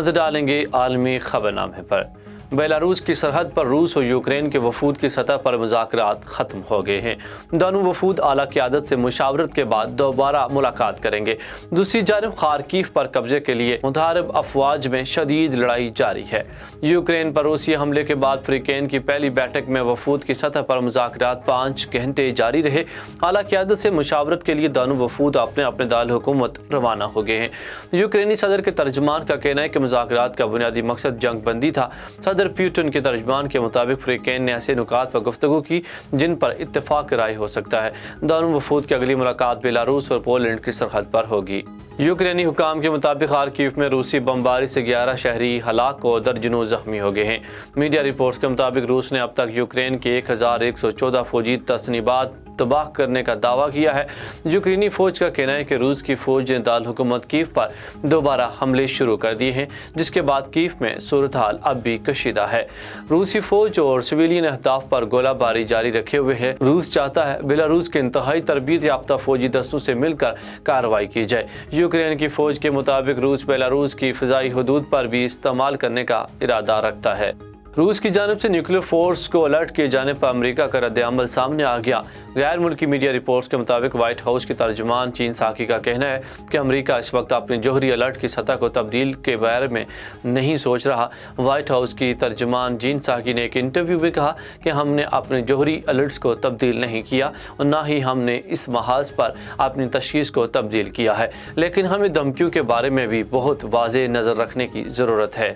نظر ڈالیں گے عالمی خبر نامے پر۔ بیلاروس کی سرحد پر روس اور یوکرین کے وفود کی سطح پر مذاکرات ختم ہو گئے ہیں۔ دونوں وفود اعلیٰ قیادت سے مشاورت کے بعد دوبارہ ملاقات کریں گے۔ دوسری جانب خارکیف پر قبضے کے لیے متحارب افواج میں شدید لڑائی جاری ہے۔ یوکرین پر روسی حملے کے بعد فریقین کی پہلی بیٹھک میں وفود کی سطح پر مذاکرات 5 گھنٹے جاری رہے۔ اعلیٰ قیادت سے مشاورت کے لیے دونوں وفود اپنے اپنے دارالحکومت روانہ ہو گئے ہیں۔ یوکرینی صدر کے ترجمان کا کہنا ہے کہ مذاکرات کا بنیادی مقصد جنگ بندی تھا۔ صدر پیوٹن کے ترجمان کے مطابق فریقین نے ایسے نکات پر گفتگو کی جن پر اتفاق رائے ہو سکتا ہے۔ دونوں وفود کی اگلی ملاقات بیلاروس اور پولینڈ کی سرحد پر ہوگی۔ یوکرینی حکام کے مطابق خارکیف میں روسی بمباری سے 11 شہری ہلاک اور درجنوں زخمی ہو گئے ہیں۔ میڈیا رپورٹس کے مطابق روس نے اب تک یوکرین کے 1114 فوجی تصنیبات تباہ کرنے کا دعویٰ کیا ہے۔ یوکرینی فوج کا کہنا ہے کہ روس کی فوج نے دارالحکومت کیف پر دوبارہ حملے شروع کر دیے ہیں، جس کے بعد کیف میں صورتحال اب بھی کشیدہ ہے۔ روسی فوج اور سویلین اہداف پر گولہ باری جاری رکھے ہوئے ہے۔ روس چاہتا ہے بیلاروس کے انتہائی تربیت یافتہ فوجی دستوں سے مل کر کارروائی کی جائے۔ یوکرین کی فوج کے مطابق روس بیلاروس کی فضائی حدود پر بھی استعمال کرنے کا ارادہ رکھتا ہے۔ روس کی جانب سے نیوکلیئر فورس کو الرٹ کیے جانے پر امریکہ کا رد عمل سامنے آ گیا۔ غیر ملکی میڈیا رپورٹس کے مطابق وائٹ ہاؤس کی ترجمان چین ساکی کا کہنا ہے کہ امریکہ اس وقت اپنی جوہری الرٹ کی سطح کو تبدیل کے بارے میں نہیں سوچ رہا۔ وائٹ ہاؤس کی ترجمان جین ساکی نے ایک انٹرویو میں کہا کہ ہم نے اپنے جوہری الرٹس کو تبدیل نہیں کیا اور نہ ہی ہم نے اس محاذ پر اپنی تشخیص کو تبدیل کیا ہے، لیکن ہمیں دھمکیوں کے بارے میں بھی بہت واضح نظر رکھنے کی ضرورت ہے۔